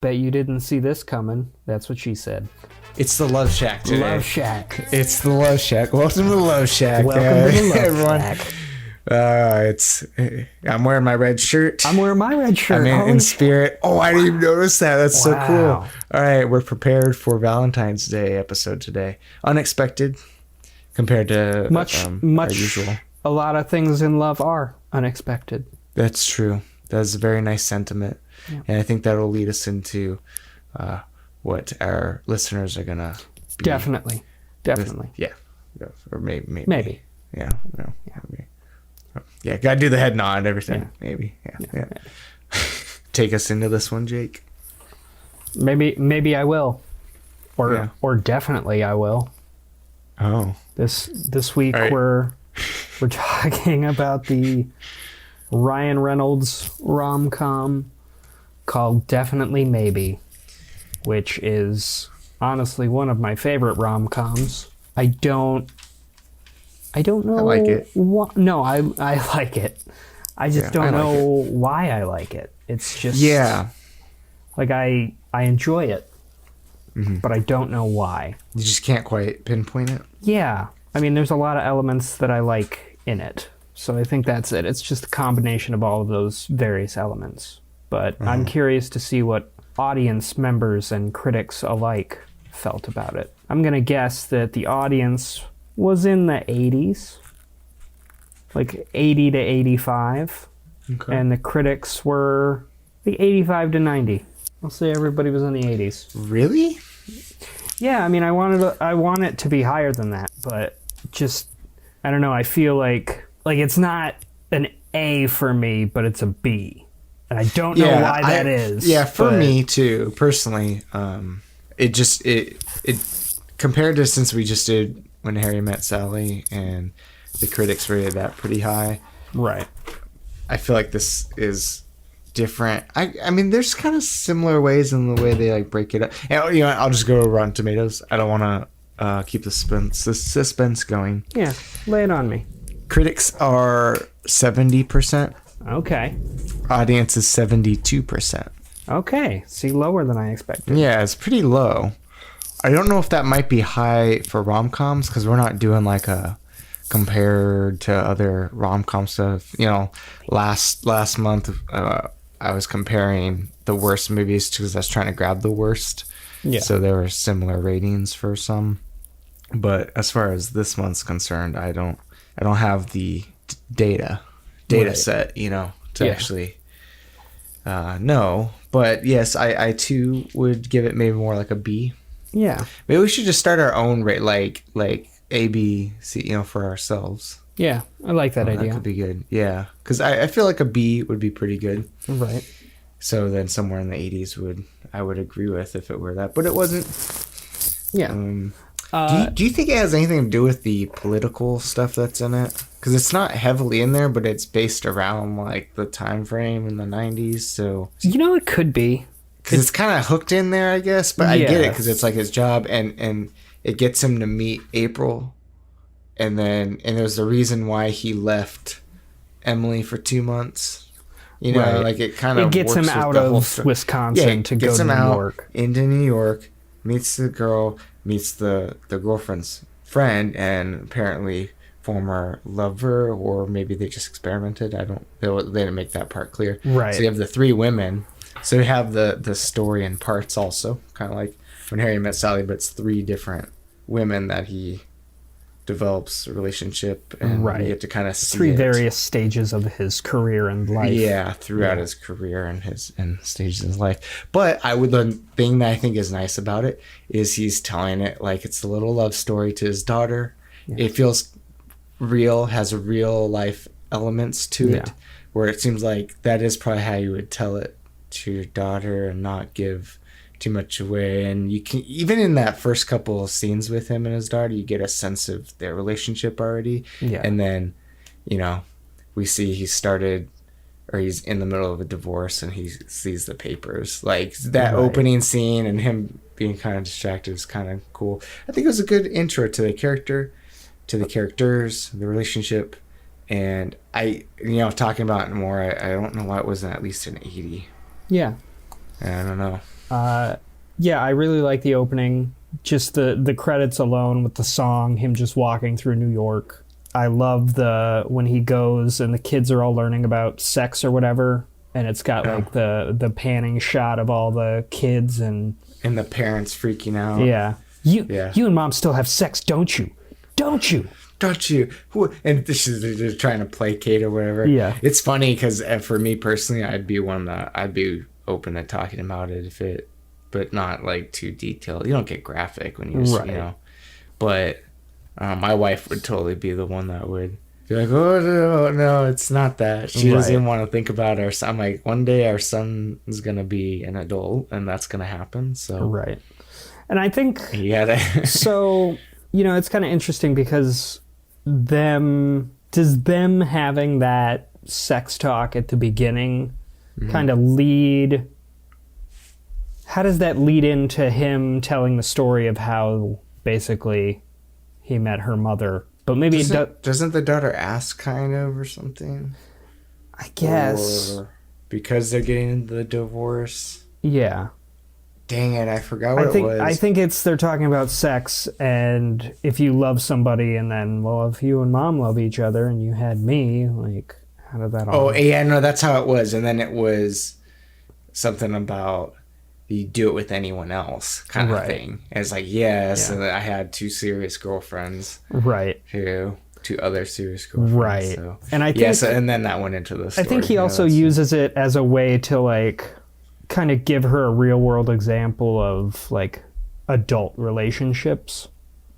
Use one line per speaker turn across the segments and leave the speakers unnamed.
Bet you didn't see this coming. That's what she said.
It's the Love Shack today.
Love Shack.
It's the Love Shack. Welcome to the Love Shack.
Welcome to the Love
everyone.
Shack.
I'm wearing my red shirt.
I'm wearing my red shirt.
I'm in spirit. Oh, I didn't even notice that. That's so cool. All right, we're prepared for Valentine's Day episode today. Unexpected compared to
much
our usual.
A lot of things in love are unexpected.
That's true. That's a very nice sentiment. Yeah. And I think that'll lead us into what our listeners are going to be.
Definitely.
Yeah. Or maybe. Yeah. No,
yeah.
Maybe. Yeah, got to do the head nod and everything. Yeah. Maybe. Yeah. Take us into this one, Jake.
Maybe I will. Or definitely I will.
Oh.
This week
right.
we're talking about the Ryan Reynolds rom-com called Definitely Maybe, which is honestly one of my favorite rom-coms. I don't know.
I like it.
No, I like it. I just don't know why I like it. It's just like I enjoy it, but I don't know why.
You just can't quite pinpoint it.
Yeah, I mean, there's a lot of elements that I like in it, so I think that's it. It's just a combination of all of those various elements. But I'm curious to see what audience members and critics alike felt about it. I'm gonna guess that the audience was in the 80s, like 80 to 85, and the critics were the 85 to 90. I'll say everybody was in the 80s.
Really?
Yeah, I mean, I want it to be higher than that, but just I don't know. I feel like it's not an A for me, but it's a B, and I don't know why that is.
Yeah, for me too, personally, it compared to since we just did When Harry Met Sally, and the critics rated that pretty high.
Right.
I feel like this is different. I mean, there's kind of similar ways in the way they like break it up. And, you know, I'll just go Rotten Tomatoes. I don't want to keep the suspense going.
Yeah, lay it on me.
Critics are 70%.
Okay.
Audience is 72%.
Okay. See, lower than I expected.
Yeah, it's pretty low. I don't know if that might be high for rom-coms because we're not doing like a compared to other rom-com stuff. You know, last month I was comparing the worst movies because I was trying to grab the worst. Yeah. So there were similar ratings for some, but as far as this month's concerned, I don't have the data set, you know, to actually know. But yes, I too would give it maybe more like a B.
Yeah.
Maybe we should just start our own rate, like A, B, C, you know, for ourselves.
Yeah, I like that idea.
That could be good. Yeah, because I feel like a B would be pretty good.
Right.
So then somewhere in the 80s I would agree with if it were that, but it wasn't.
Yeah.
Do you think it has anything to do with the political stuff that's in it? Because it's not heavily in there, but it's based around like the time frame in the 90s. So
you know, it could be.
Because it's kind of hooked in there, I guess. But I get it because it's like his job, and it gets him to meet April, and there's the reason why he left Emily for 2 months. You know, like it kind of
gets him out of Wisconsin to go to New York.
Into New York, meets the girl, meets the girlfriend's friend, and apparently former lover, or maybe they just experimented. They didn't make that part clear.
Right.
So you have the three women. So you have the story in parts also, kind of like When Harry Met Sally, but it's three different women that he develops a relationship, and you get to kind of see
three various stages of his career and life.
Yeah, throughout his career and stages of his life. But the thing that I think is nice about it is he's telling it like it's a little love story to his daughter. Yeah. It feels real, has real life elements to it, where it seems like that is probably how you would tell it to your daughter and not give too much away. And you can, even in that first couple of scenes with him and his daughter, you get a sense of their relationship already. And then, you know, we see he's in the middle of a divorce and he sees the papers. Like that opening scene and him being kind of distracted is kind of cool. I think it was a good intro to the characters, the relationship. And talking about it more, I don't know why it wasn't at least an 80.
Yeah.
I don't know.
Yeah, I really like the opening. Just the credits alone with the song, him just walking through New York. I love when he goes and the kids are all learning about sex or whatever, and it's got like the panning shot of all the kids and
the parents freaking out.
Yeah. You and mom still have sex, don't you? Don't you?
Don't you? And they're trying to placate or whatever.
Yeah.
It's funny because for me personally, I'd be open to talking about it but not like too detailed. You don't get graphic when you but my wife would totally be the one that would be like, oh no, it's not that. She doesn't even want to think about our son. I'm like, one day our son is gonna be an adult and that's gonna happen. So
right. And I think so, it's kind of interesting because them having that sex talk at the beginning kind of lead. How does that lead into him telling the story of how basically he met her mother? But maybe
doesn't the daughter ask kind of or something?
I guess.
Or because they're getting the divorce.
Yeah.
Dang it, I forgot what it was.
I think they're talking about sex, and if you love somebody, and then, well, if you and mom love each other, and you had me, like, how did that all...
Oh, yeah, no, that's how it was. And then it was something about you do it with anyone else kind of thing. And it's like, yes, and I had 2 serious girlfriends.
Right.
2 other serious girlfriends.
Right.
So.
And I think...
and then that went into the story.
I think he also uses it as a way to, like... kind of give her a real world example of like adult relationships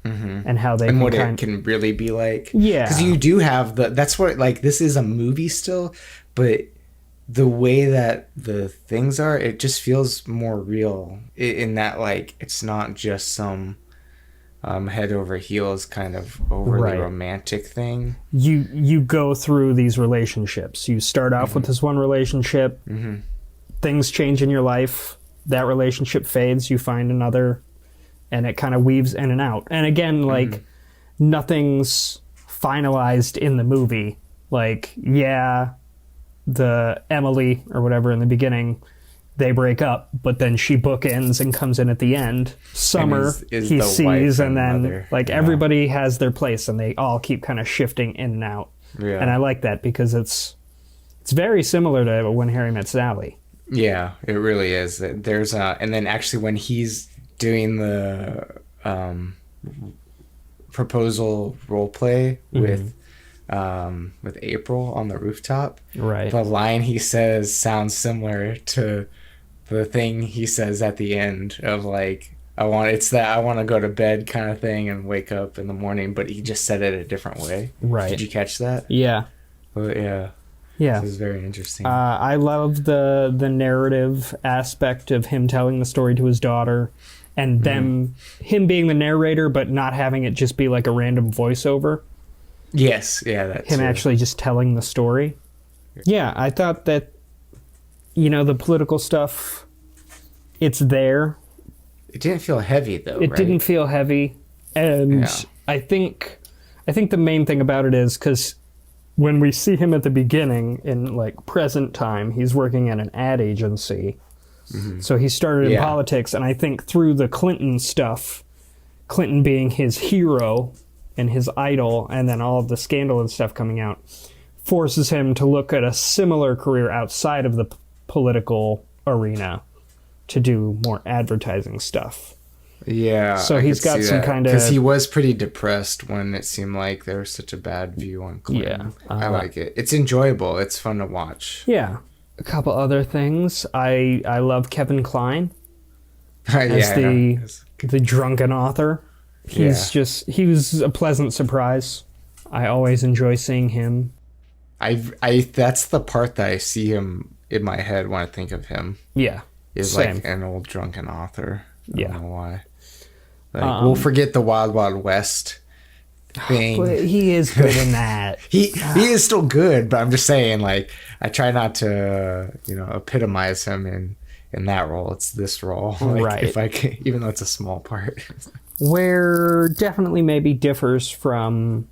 and how they
it can really be like.
Yeah,
because you do have that's what, like, this is a movie still, but the way that the things are, it just feels more real in that, like, it's not just some head over heels kind of overly romantic thing. You
go through these relationships. You start off with this one relationship. Things change in your life, that relationship fades, you find another, and it kind of weaves in and out. And again, like, nothing's finalized in the movie. Like, the Emily or whatever in the beginning, they break up, but then she bookends and comes in at the end. Summer, he sees, and then mother. Like, everybody has their place, and they all keep kind of shifting in and out. Yeah. And I like that because it's very similar to When Harry Met Sally.
Yeah, it really is. There's and then actually when he's doing the proposal role play with April on the rooftop, the line he says sounds similar to the thing he says at the end of, like, I want to go to bed kind of thing and wake up in the morning, but he just said it a different way. Right. Did you catch that?
Yeah.
Well, yeah.
Yeah,
this is very interesting.
I love the narrative aspect of him telling the story to his daughter, and him being the narrator, but not having it just be like a random voiceover.
Yes, yeah, that's
him actually just telling the story. Yeah, I thought that, the political stuff, it's there.
It didn't feel heavy though.
It didn't feel heavy, and I think the main thing about it is because when we see him at the beginning in, like, present time, he's working at an ad agency. So he started in politics, and I think through the Clinton stuff, Clinton being his hero and his idol, and then all of the scandal and stuff coming out, forces him to look at a similar career outside of the political arena to do more advertising stuff.
Yeah.
So he's got some kind of...
Because he was pretty depressed when it seemed like there was such a bad view on Clinton. Yeah. I like it. It's enjoyable. It's fun to watch.
Yeah. A couple other things. I love Kevin Kline as the drunken author. He was a pleasant surprise. I always enjoy seeing him.
That's the part that I see him in my head when I think of him.
Yeah.
Is
same.
Like an old drunken author. I don't know why. Like, we'll forget the Wild Wild West thing.
But he is good in that.
he is still good, but I'm just saying, like, I try not to, epitomize him in that role. It's this role, like,
right?
If I can, even though it's a small part.
Where definitely maybe differs from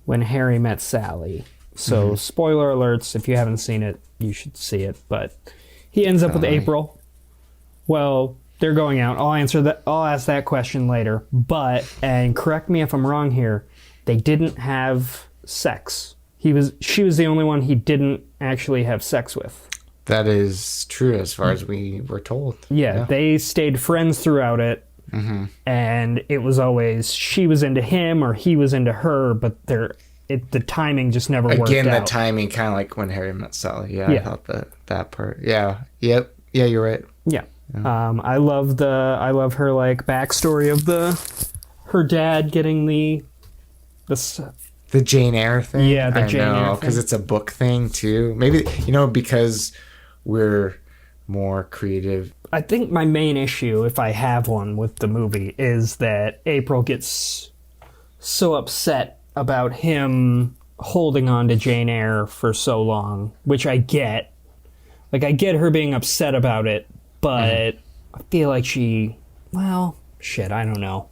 When Harry Met Sally. So spoiler alerts: if you haven't seen it, you should see it. But he ends up with April. Well, they're going out. I'll answer that. I'll ask that question later. But, and correct me if I'm wrong here, they didn't have sex. She was the only one he didn't actually have sex with.
That is true as far as we were told.
Yeah. They stayed friends throughout it. Mm-hmm. And it was always she was into him or he was into her, but the timing just never worked out.
Again, the timing, kind of like when Harry met Sally. Yeah, I thought that part. Yeah, yep, yeah, you're right.
Yeah, I love her like backstory of her dad getting the
Jane Eyre thing.
Yeah, the Jane Eyre thing,
because it's a book thing too. Maybe because we're more creative.
I think my main issue, if I have one with the movie, is that April gets so upset about him holding on to Jane Eyre for so long, which I get. Like, I get her being upset about it, but I feel like I don't know.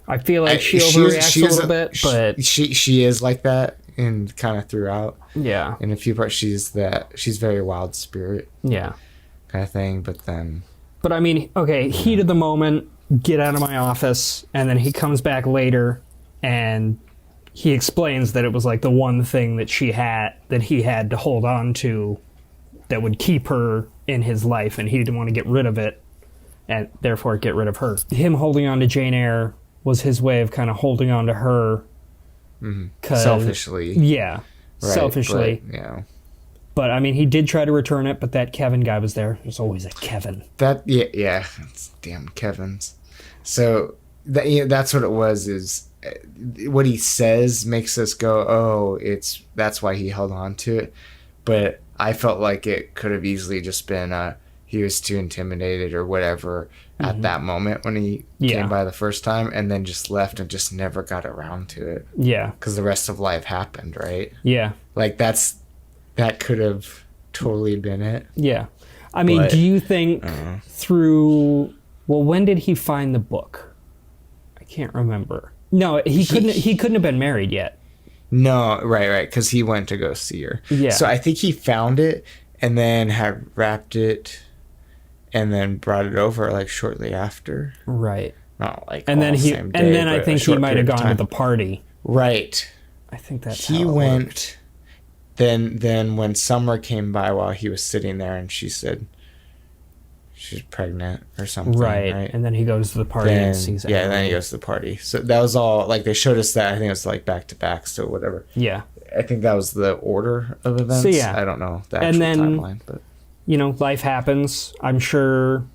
I feel like she overreacts a little bit, but...
She is like that, and kind of throughout.
Yeah.
In a few parts, she's very wild spirit.
Yeah.
Kind of thing, but then...
But I mean, okay, heat of the moment, get out of my office, and then he comes back later, and he explains that it was like the one thing that he had to hold on to that would keep her in his life, and he didn't want to get rid of it, and therefore get rid of her. Him holding on to Jane Eyre was his way of kind of holding on to her.
Selfishly.
Yeah,
right,
selfishly.
But, yeah.
But, I mean, he did try to return it, but that Kevin guy was there. There's always a Kevin.
Yeah. It's damn Kevins. So, that's what it was, is what he says makes us go, oh, that's why he held on to it. But I felt like it could have easily just been he was too intimidated or whatever at that moment when he came by the first time, and then just left and just never got around to it.
Yeah.
Because the rest of life happened, right?
Yeah.
Like, that could have totally been it.
Yeah. I mean, do you think when did he find the book? I can't remember. No, he couldn't have been married yet.
No, right, because he went to go see her.
Yeah.
So I think he found it and then had wrapped it and then brought it over like shortly after.
Right.
Not like
and then
same day,
I think he might have gone to the party.
Right.
I think that's
he
how it
went.
Worked.
Then when Summer came by while he was sitting there, and she said she's pregnant or something. Right.
And then he goes to the party and sees it.
Yeah, and then he goes to the party. So that was all, like, they showed us that. I think it was like back to back, so whatever.
Yeah.
I think that was the order of events.
So, yeah.
I don't know the actual timeline, but
life happens. I'm sure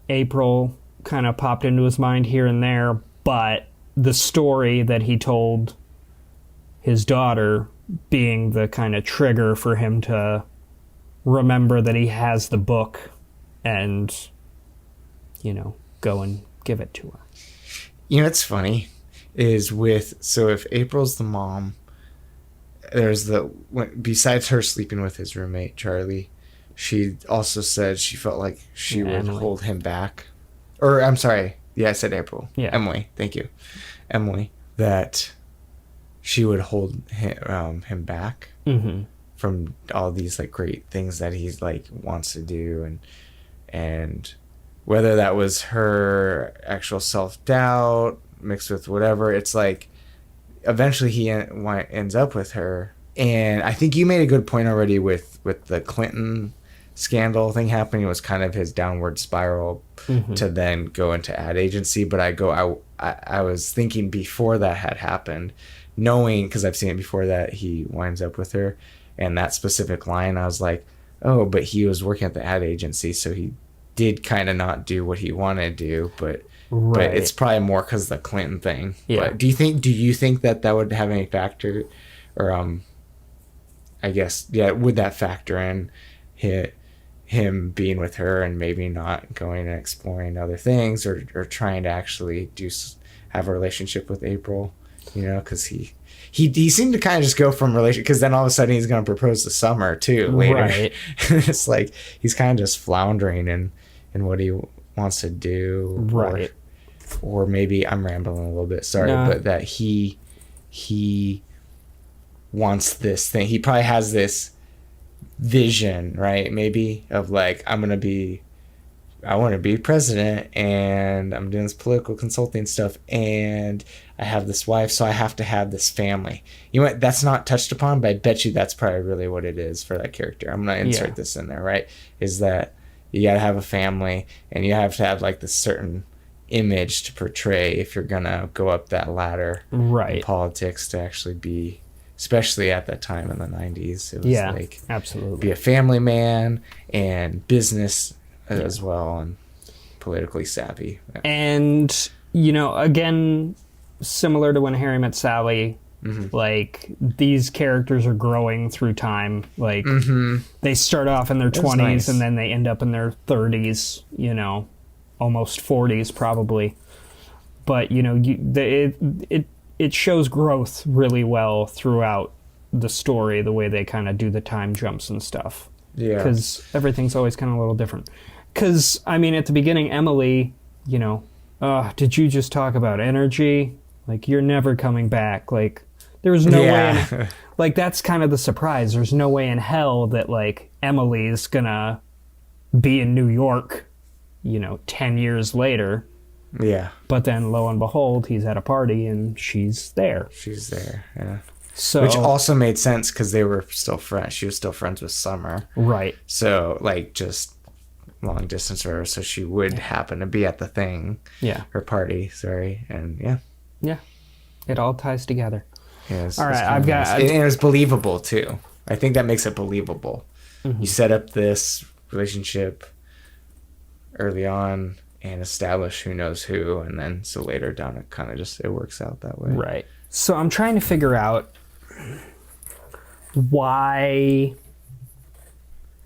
April kind of popped into his mind here and there, but the story that he told his daughter being the kind of trigger for him to remember that he has the book and, go and give it to her.
What's funny is if April's the mom, there's besides her sleeping with his roommate, Charlie, she also said she felt like she would hold him back. Or, I'm sorry. Yeah, I said April.
Yeah.
Emily. Thank you. Emily. That she would hold him back from all these like great things that he's like wants to do, and whether that was her actual self-doubt mixed with whatever, it's like eventually he ends up with her. And I think you made a good point already with the Clinton scandal thing happening. It was kind of his downward spiral to then go into ad agency. But I was thinking before that had happened, knowing, because I've seen it before, that he winds up with her, and that specific line, I was like, oh, but he was working at the ad agency, so he did kind of not do what he wanted to do, but it's probably more because the Clinton thing.
Yeah.
But do you think that would have any factor, or I guess, yeah, would that factor in him being with her and maybe not going and exploring other things, or trying to actually have a relationship with April? Because he seemed to kind of just go from relation, because then all of a sudden he's going to propose to Summer too later.
Right.
It's like he's kind of just floundering in what he wants to do.
Right.
Or maybe I'm rambling a little bit, sorry, but that he wants this thing. He probably has this vision, right? Maybe of like, I'm going to be I want to be president, and I'm doing this political consulting stuff, and I have this wife, so I have to have this family. You know what? That's not touched upon, but I bet you that's probably really what it is for that character. I'm gonna insert this in there, right? Is that you gotta have a family, and you have to have like this certain image to portray if you're gonna go up that ladder in politics to actually be, especially at that time in the 90s, it was like
absolutely
be a family man and business as well, and politically savvy.
And again, similar to When Harry Met Sally, like these characters are growing through time. Like they start off in their 20s and then they end up in their 30s, almost 40s probably. But it shows growth really well throughout the story, the way they kind of do the time jumps and stuff. Yeah. Because everything's always kind of a little different. Because, I mean, at the beginning, Emily, did you just talk about energy? Like, you're never coming back. Like, there was no way like, that's kind of the surprise. There's no way in hell that, like, Emily's gonna be in New York, 10 years later.
Yeah.
But then, lo and behold, he's at a party and she's there.
She's there, yeah.
So,
which also made sense because they were still friends. She was still friends with Summer.
Right.
So, like, just long distance for her. So she would happen to be at the thing.
Yeah.
Her party, sorry. And,
Yeah. It all ties together.
Yeah,
all right, I've got...
And it was believable, too. I think that makes it believable. You set up this relationship early on and establish who knows who, and then so later down it kind of just, it works out that way.
Right. So I'm trying to figure out why,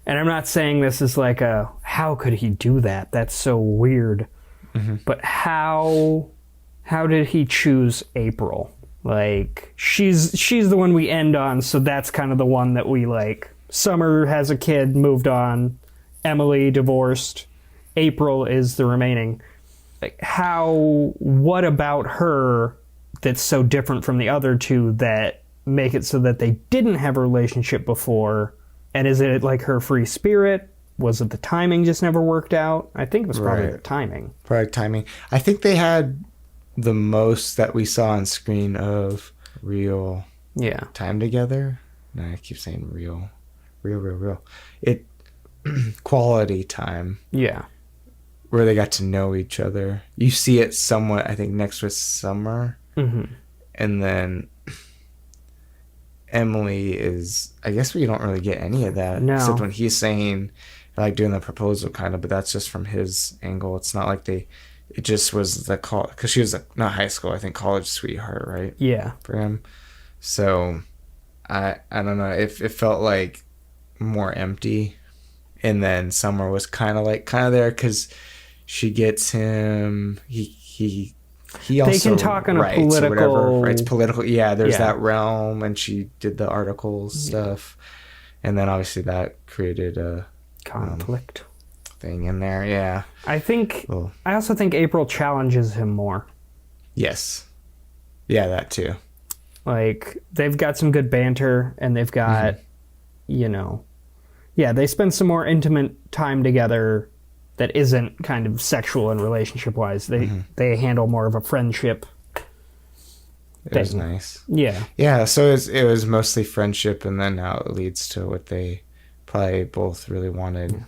and I'm not saying this is like a, how could he do that? That's so weird. But how did he choose April? Like, she's the one we end on, so that's kind of the one that we like. Summer has a kid, moved on. Emily divorced. April is the remaining. Like, what about her that's so different from the other two that make it so that they didn't have a relationship before? And is it like her free spirit? Was it the timing just never worked out? I think it was probably the timing.
Probably timing. I think they had the most that we saw on screen of real time together. No, I keep saying real. It quality time.
Yeah.
Where they got to know each other. You see it somewhat, I think, next with Summer. And then Emily is, I guess we don't really get any of that.
No.
Except when he's saying, like, doing the proposal kind of, but that's just from his angle. It's not like it just was the call, because she was not high school, I think college sweetheart, right?
Yeah.
For him. So, I don't know. It felt like more empty. And then Summer was kind of there because she gets him. He also
they can talk on a political,
writes political. Yeah, there's that realm, and she did the articles stuff, and then obviously that created a
conflict
thing in there. Yeah,
I also think April challenges him more.
Yes, yeah, that too.
Like, they've got some good banter, and they've got, they spend some more intimate time together that isn't kind of sexual and relationship-wise. They handle more of a friendship
It was nice.
Yeah.
Yeah, so it was mostly friendship, and then now it leads to what they probably both really wanted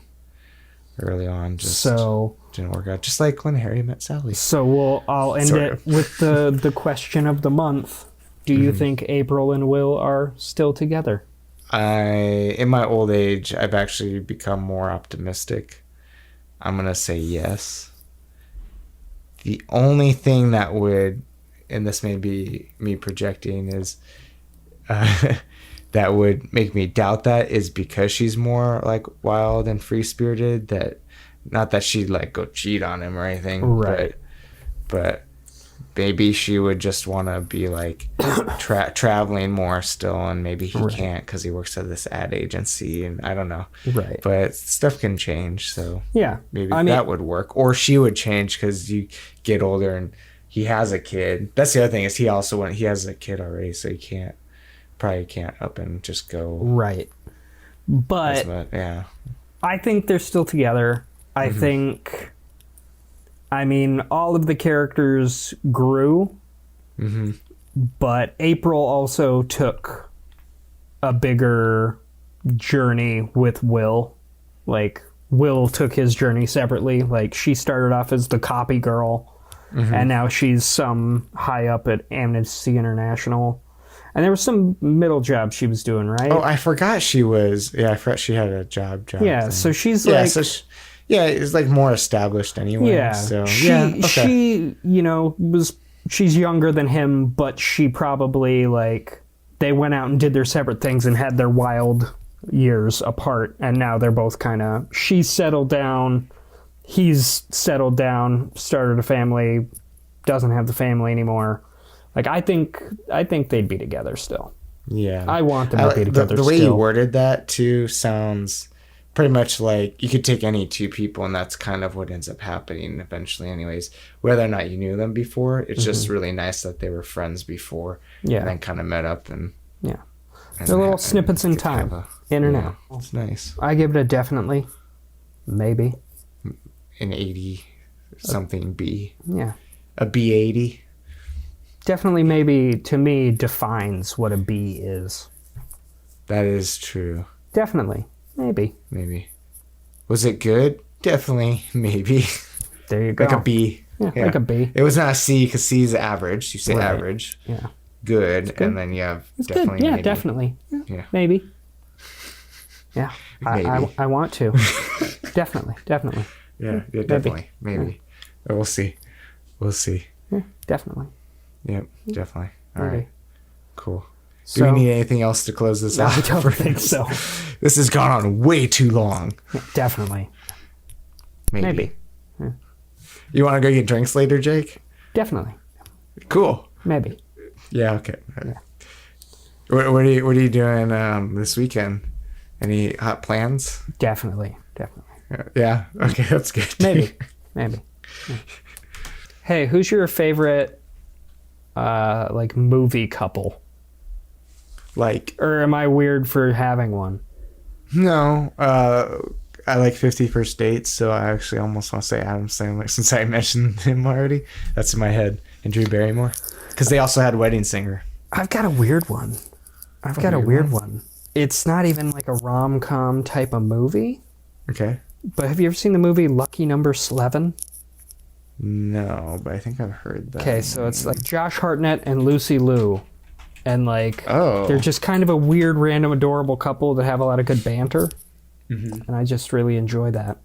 early on. Just didn't work out. Just like When Harry Met Sally.
So I'll end it with the question of the month. Do you think April and Will are still together?
In my old age, I've actually become more optimistic. I'm going to say yes. The only thing that would, and this may be me projecting, is that would make me doubt that is because she's more like wild and free-spirited. That, not that she'd like go cheat on him or anything,
right?
But maybe she would just want to be like traveling more still, and maybe he can't because he works at this ad agency, and I don't know.
Right.
But stuff can change, so
yeah,
maybe that would work. Or she would change because you get older and he has a kid. That's the other thing, is he has a kid already, so he probably can't up and just go.
Right. But
yeah,
I think they're still together. I think, I mean, all of the characters grew, but April also took a bigger journey with Will. Like, Will took his journey separately. Like, she started off as the copy girl, and now she's some high up at Amnesty International. And there was some middle job she was doing, right?
Oh, I forgot she was. Yeah, I forgot she had a job.
Yeah,
thing.
so she's
yeah,
like...
So it's like more established anyway.
Yeah,
so,
she, you know, she's younger than him, but she probably, like, they went out and did their separate things and had their wild years apart, and now they're both kind of, she's settled down, he's settled down, started a family, doesn't have the family anymore. Like, I think they'd be together still.
Yeah.
I want them to be together
the way
still.
you worded that, too, sounds pretty much like you could take any two people, and that's kind of what ends up happening eventually anyways. Whether or not you knew them before, it's just really nice that they were friends before and then kind of met up. And
yeah. They're little snippets in time, in and out.
It's nice.
I give it a definitely, maybe.
An 80-something B.
Yeah.
A B80.
Definitely, maybe, to me, defines what a B is.
That is true.
Definitely. Maybe.
Maybe. Was it good? Definitely. Maybe.
There you go.
Like a B.
Yeah, like a B.
It was not a C because C is average. You say average.
Yeah.
Good. And then you have
It's
definitely.
good. Yeah,
maybe.
definitely.
Yeah.
Maybe. Yeah.
Maybe.
I want to. Definitely.
Yeah, definitely. Maybe. We'll see.
Yeah, definitely.
Yep, definitely. All
Maybe.
right. Cool.
So,
Do we need anything else to close this out?
I don't think so.
This has gone on way too long.
Yeah, definitely.
Maybe.
Yeah.
You want to go get drinks later, Jake?
Definitely.
Cool.
Maybe.
Yeah, okay.
Yeah.
What are you doing this weekend? Any hot plans?
Definitely.
Yeah. Okay, that's good.
Maybe. Yeah. Hey, who's your favorite like movie couple?
Like,
Or am I weird for having one?
no, I like 50 First Dates, so I actually almost want to say Adam Sandler since I mentioned him already. That's in my head. And Drew Barrymore. Because they also had Wedding Singer.
I've got a weird one. It's not even like a rom-com type of movie.
Okay.
But have you ever seen the movie Lucky Number 11?
No, but I think I've heard that.
Okay, so it's like Josh Hartnett and Lucy Liu. And like,
Oh.
they're just kind of a weird, random, adorable couple that have a lot of good banter. And I just really enjoy that.